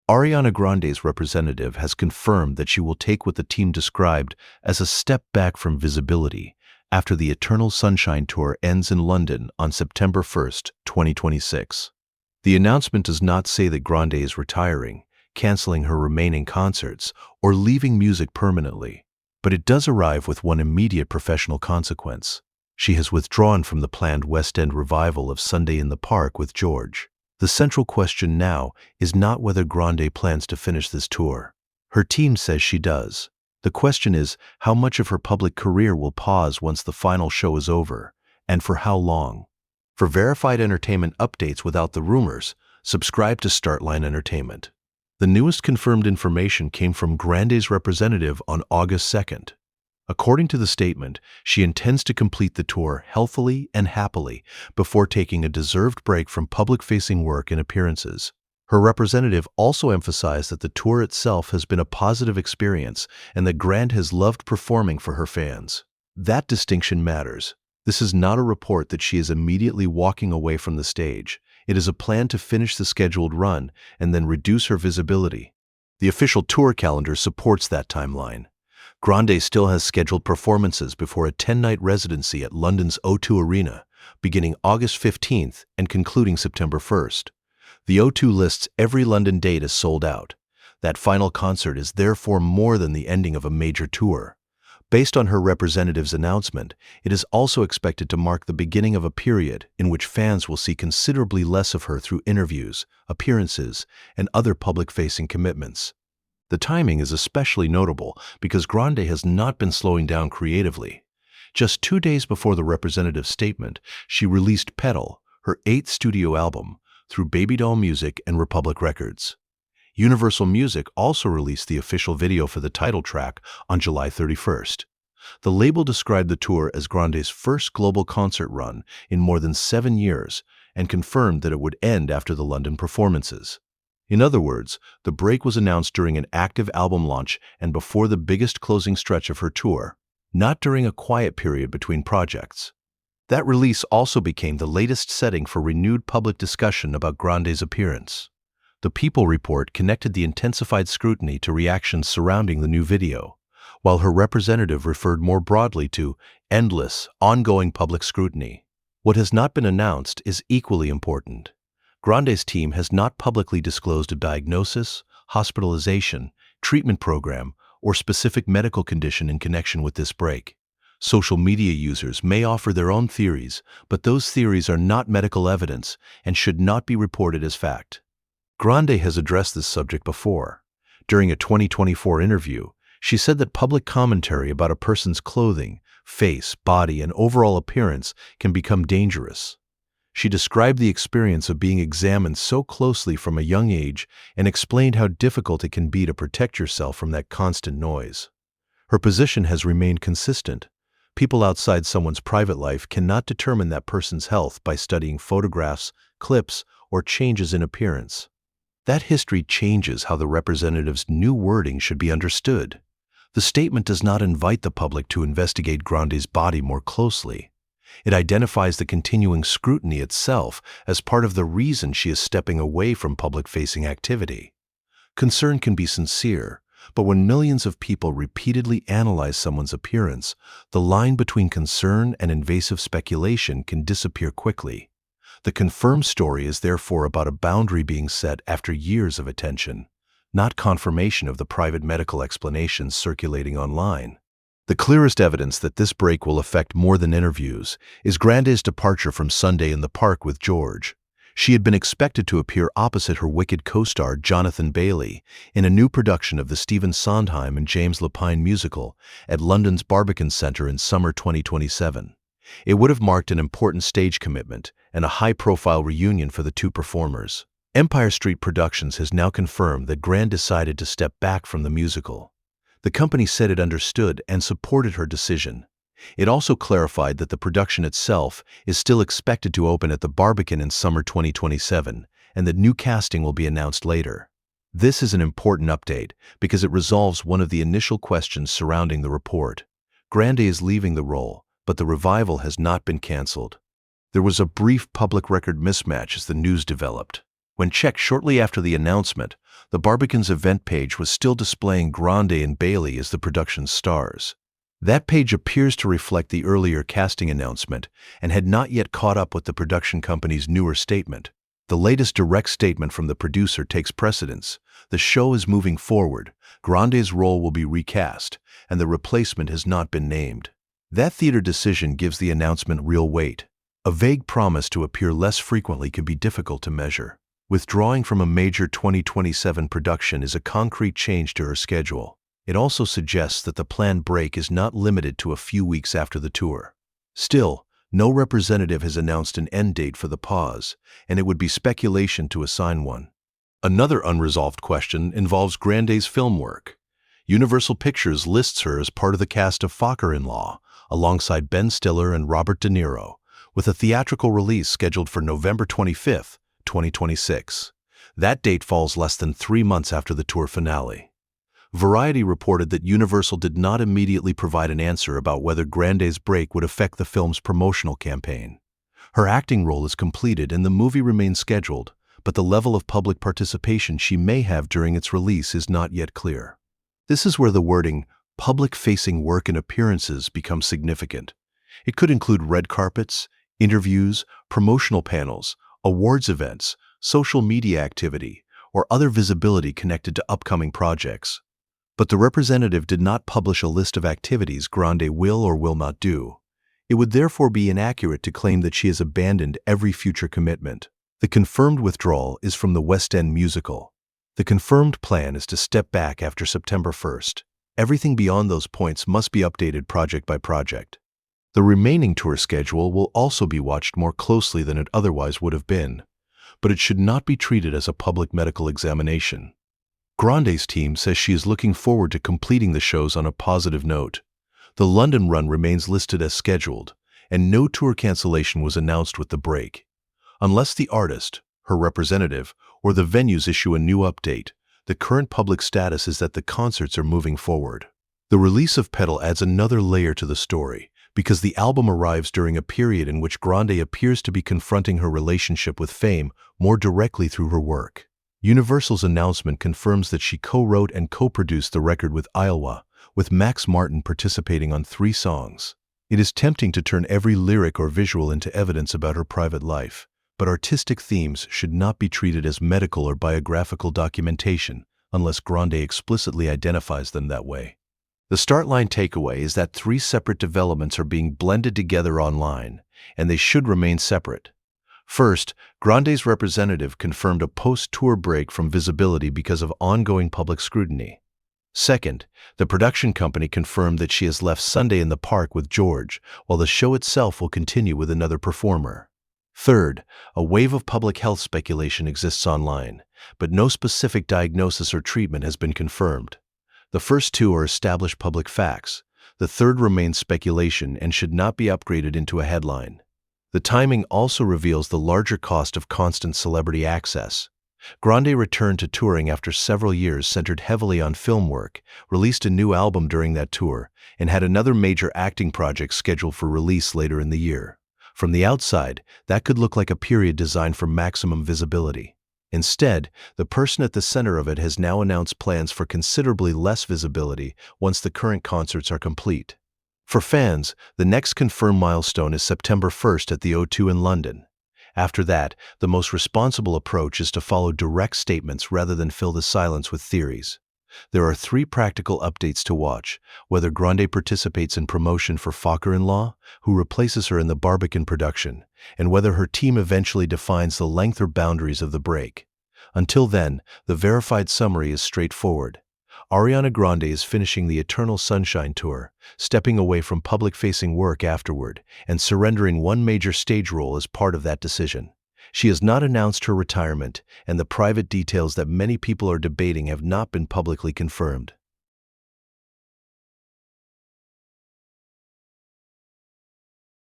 Ariana Grande's representative has confirmed that she will take what the team described as a step back from visibility after the Eternal Sunshine Tour ends in London on September 1st, 2026. The announcement does not say that Grande is retiring, canceling her remaining concerts, or leaving music permanently, but it does arrive with one immediate professional consequence. She has withdrawn from the planned West End revival of Sunday in the Park with George. The central question now is not whether Grande plans to finish this tour. Her team says she does. The question is how much of her public career will pause once the final show is over, and for how long. For verified entertainment updates without the rumors, subscribe to Startline Entertainment. The newest confirmed information came from Grande's representative on August 2nd. According to the statement, she intends to complete the tour healthily and happily before taking a deserved break from public-facing work and appearances. Her representative also emphasized that the tour itself has been a positive experience and that Grande has loved performing for her fans. That distinction matters. This is not a report that she is immediately walking away from the stage. It is a plan to finish the scheduled run and then reduce her visibility. The official tour calendar supports that timeline. Grande still has scheduled performances before a 10-night residency at London's O2 Arena, beginning August 15th and concluding September 1st. The O2 lists every London date as sold out. That final concert is therefore more than the ending of a major tour. Based on her representative's announcement, it is also expected to mark the beginning of a period in which fans will see considerably less of her through interviews, appearances, and other public-facing commitments. The timing is especially notable because Grande has not been slowing down creatively. Just 2 days before the representative's statement, she released Petal, her 8th studio album, through Baby Doll Music and Republic Records. Universal Music also released the official video for the title track on July 31st. The label described the tour as Grande's first global concert run in more than 7 years and confirmed that it would end after the London performances. In other words, the break was announced during an active album launch and before the biggest closing stretch of her tour, not during a quiet period between projects. That release also became the latest setting for renewed public discussion about Grande's appearance. The People report connected the intensified scrutiny to reactions surrounding the new video, while her representative referred more broadly to endless, ongoing public scrutiny. What has not been announced is equally important. Grande's team has not publicly disclosed a diagnosis, hospitalization, treatment program, or specific medical condition in connection with this break. Social media users may offer their own theories, but those theories are not medical evidence and should not be reported as fact. Grande has addressed this subject before. During a 2024 interview, she said that public commentary about a person's clothing, face, body, and overall appearance can become dangerous. She described the experience of being examined so closely from a young age and explained how difficult it can be to protect yourself from that constant noise. Her position has remained consistent. People outside someone's private life cannot determine that person's health by studying photographs, clips, or changes in appearance. That history changes how the representative's new wording should be understood. The statement does not invite the public to investigate Grande's body more closely. It identifies the continuing scrutiny itself as part of the reason she is stepping away from public-facing activity. Concern can be sincere, but when millions of people repeatedly analyze someone's appearance, the line between concern and invasive speculation can disappear quickly. The confirmed story is therefore about a boundary being set after years of attention, not confirmation of the private medical explanations circulating online. The clearest evidence that this break will affect more than interviews is Grande's departure from Sunday in the Park with George. She had been expected to appear opposite her Wicked co-star Jonathan Bailey in a new production of the Stephen Sondheim and James Lapine musical at London's Barbican Centre in summer 2027. It would have marked an important stage commitment and a high-profile reunion for the two performers. Empire Street Productions has now confirmed that Grande decided to step back from the musical. The company said it understood and supported her decision. It also clarified that the production itself is still expected to open at the Barbican in summer 2027, and that new casting will be announced later. This is an important update because it resolves one of the initial questions surrounding the report. Grande is leaving the role, but the revival has not been canceled. There was a brief public record mismatch as the news developed. When checked shortly after the announcement, the Barbican's event page was still displaying Grande and Bailey as the production's stars. That page appears to reflect the earlier casting announcement and had not yet caught up with the production company's newer statement. The latest direct statement from the producer takes precedence. The show is moving forward, Grande's role will be recast, and the replacement has not been named. That theater decision gives the announcement real weight. A vague promise to appear less frequently can be difficult to measure. Withdrawing from a major 2027 production is a concrete change to her schedule. It also suggests that the planned break is not limited to a few weeks after the tour. Still, no representative has announced an end date for the pause, and it would be speculation to assign one. Another unresolved question involves Grande's film work. Universal Pictures lists her as part of the cast of Father-in-Law, alongside Ben Stiller and Robert De Niro, with a theatrical release scheduled for November 25, 2026. That date falls less than 3 months after the tour finale. Variety reported that Universal did not immediately provide an answer about whether Grande's break would affect the film's promotional campaign. Her acting role is completed and the movie remains scheduled, but the level of public participation she may have during its release is not yet clear. This is where the wording, public-facing work and appearances, becomes significant. It could include red carpets, interviews, promotional panels, awards events, social media activity, or other visibility connected to upcoming projects. But the representative did not publish a list of activities Grande will or will not do. It would therefore be inaccurate to claim that she has abandoned every future commitment. The confirmed withdrawal is from the West End musical. The confirmed plan is to step back after September 1st. Everything beyond those points must be updated project by project. The remaining tour schedule will also be watched more closely than it otherwise would have been, but it should not be treated as a public medical examination. Grande's team says she is looking forward to completing the shows on a positive note. The London run remains listed as scheduled, and no tour cancellation was announced with the break. Unless the artist, her representative, or the venues issue a new update, the current public status is that the concerts are moving forward. The release of Petal adds another layer to the story, because the album arrives during a period in which Grande appears to be confronting her relationship with fame more directly through her work. Universal's announcement confirms that she co-wrote and co-produced the record with Iowa, with Max Martin participating on 3 songs. It is tempting to turn every lyric or visual into evidence about her private life, but artistic themes should not be treated as medical or biographical documentation unless Grande explicitly identifies them that way. The start-line takeaway is that 3 separate developments are being blended together online, and they should remain separate. First, Grande's representative confirmed a post-tour break from visibility because of ongoing public scrutiny. Second, the production company confirmed that she has left Sunday in the Park with George, while the show itself will continue with another performer. Third, a wave of public health speculation exists online, but no specific diagnosis or treatment has been confirmed. The first 2 are established public facts. The third remains speculation and should not be upgraded into a headline. The timing also reveals the larger cost of constant celebrity access. Grande returned to touring after several years centered heavily on film work, released a new album during that tour, and had another major acting project scheduled for release later in the year. From the outside, that could look like a period designed for maximum visibility. Instead, the person at the center of it has now announced plans for considerably less visibility once the current concerts are complete. For fans, the next confirmed milestone is September 1st at the O2 in London. After that, the most responsible approach is to follow direct statements rather than fill the silence with theories. There are 3 practical updates to watch: whether Grande participates in promotion for Father-in-Law, who replaces her in the Barbican production, and whether her team eventually defines the length or boundaries of the break. Until then, the verified summary is straightforward. Ariana Grande is finishing the Eternal Sunshine Tour, stepping away from public-facing work afterward, and surrendering one major stage role as part of that decision. She has not announced her retirement, and the private details that many people are debating have not been publicly confirmed.